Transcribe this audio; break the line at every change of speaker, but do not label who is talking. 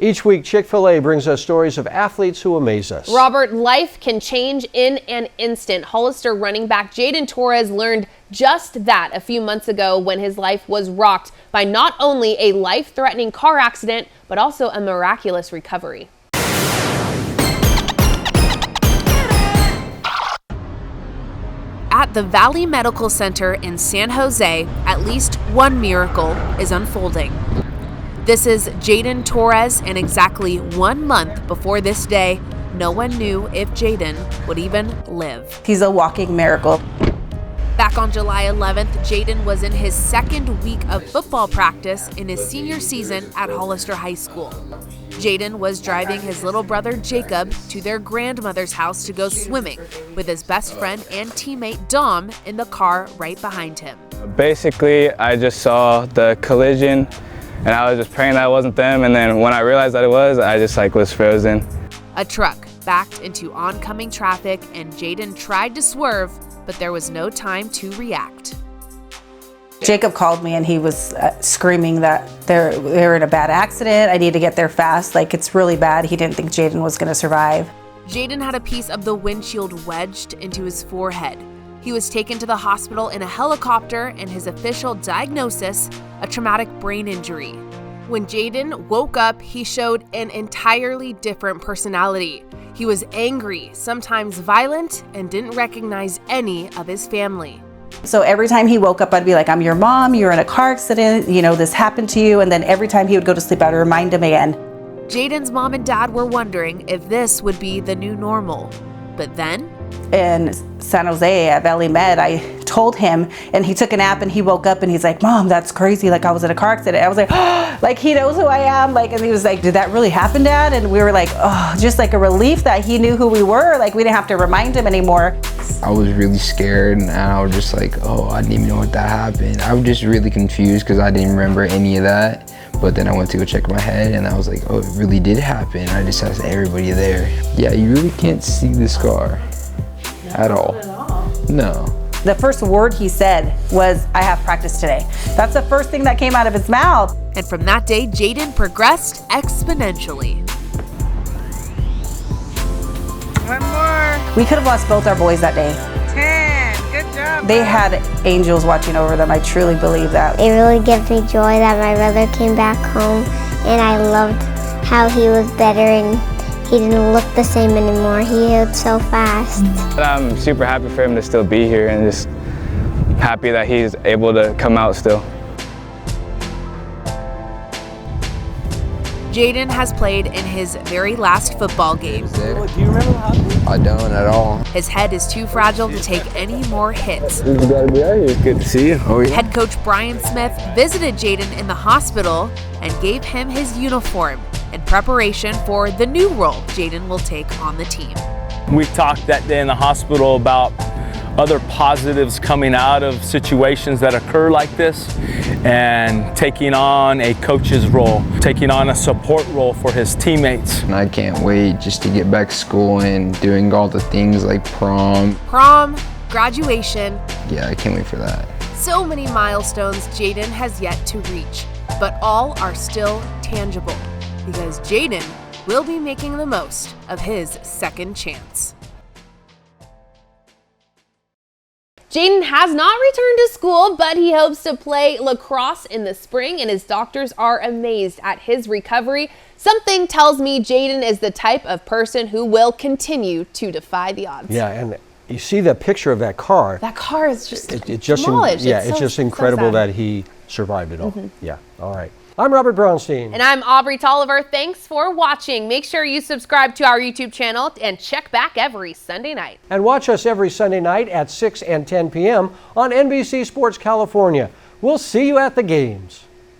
Each week, Chick-Fil-A brings us stories of athletes who amaze us.
Robert, life can change in an instant. Hollister running back Jaden Torres learned just that a few months ago when his life was rocked by not only a life-threatening car accident, but also a miraculous recovery. At the Valley Medical Center in San Jose, at least one miracle is unfolding. This is Jaden Torres, and exactly 1 month before this day, no one knew if Jaden would even live.
He's a walking miracle.
Back on July 11th, Jaden was in his second week of football practice in his senior season at Hollister High School. Jaden was driving his little brother Jacob to their grandmother's house to go swimming with his best friend and teammate Dom in the car right behind him.
Basically, I just saw the collision and I was just praying that it wasn't them, and then when I realized that it was, I just was frozen.
A truck backed into oncoming traffic and Jaden tried to swerve, but there was no time to react.
Jacob called me and he was screaming that they're in a bad accident. I need to get there fast. It's really bad. He didn't think Jaden was going to survive.
Jaden had a piece of the windshield wedged into his forehead. He was taken to the hospital in a helicopter, and his official diagnosis, a traumatic brain injury. When Jaden woke up, he showed an entirely different personality. He was angry, sometimes violent, and didn't recognize any of his family.
So every time he woke up, I'd be like, I'm your mom, you're in a car accident, this happened to you. And then every time he would go to sleep, I'd remind him again.
Jaden's mom and dad were wondering if this would be the new normal. But then,
in San Jose at Valley Med, I told him, and he took a nap and he woke up and he's like, Mom, that's crazy. I was in a car accident. I was like, oh, he knows who I am. And he was like, did that really happen, Dad? And we were like, oh, just a relief that he knew who we were. We didn't have to remind him anymore.
I was really scared and I was just oh, I didn't even know what that happened. I was just really confused because I didn't remember any of that. But then I went to go check my head and I was like, oh, it really did happen. I just asked everybody there. Yeah, you really can't see the scar at all. No.
The first word he said was, I have practice today. That's the first thing that came out of his mouth.
And from that day, Jaden progressed exponentially.
One more.
We could have lost both our boys that day.
10. Good job.
They had angels watching over them. I truly believe that.
It really gives me joy that my brother came back home, and I loved how he was better and he didn't look the same anymore. He healed so fast.
I'm super happy for him to still be here and just happy that he's able to come out still.
Jaden has played in his very last football game.
Do you remember how? I don't at all.
His head is too fragile to take any more hits.
You gotta be out here. Good to see you.
Oh, yeah.
Head coach Brian Smith visited Jaden in the hospital and gave him his uniform in preparation for the new role Jaden will take on the team.
We talked that day in the hospital about other positives coming out of situations that occur like this, and taking on a coach's role, taking on a support role for his teammates.
And I can't wait just to get back to school and doing all the things like prom.
Graduation.
Yeah, I can't wait for that.
So many milestones Jaden has yet to reach, but all are still tangible because Jaden will be making the most of his second chance. Jaden has not returned to school, but he hopes to play lacrosse in the spring, and his doctors are amazed at his recovery. Something tells me Jaden is the type of person who will continue to defy the odds.
Yeah, and you see the picture of that car.
That car is just
demolished. It's just incredible that he survived it all. Yeah, all right. I'm Robert Braunstein.
And I'm Aubrey Tolliver. Thanks for watching. Make sure you subscribe to our YouTube channel and check back every Sunday night.
And watch us every Sunday night at 6 and 10 p.m. on NBC Sports California. We'll see you at the games.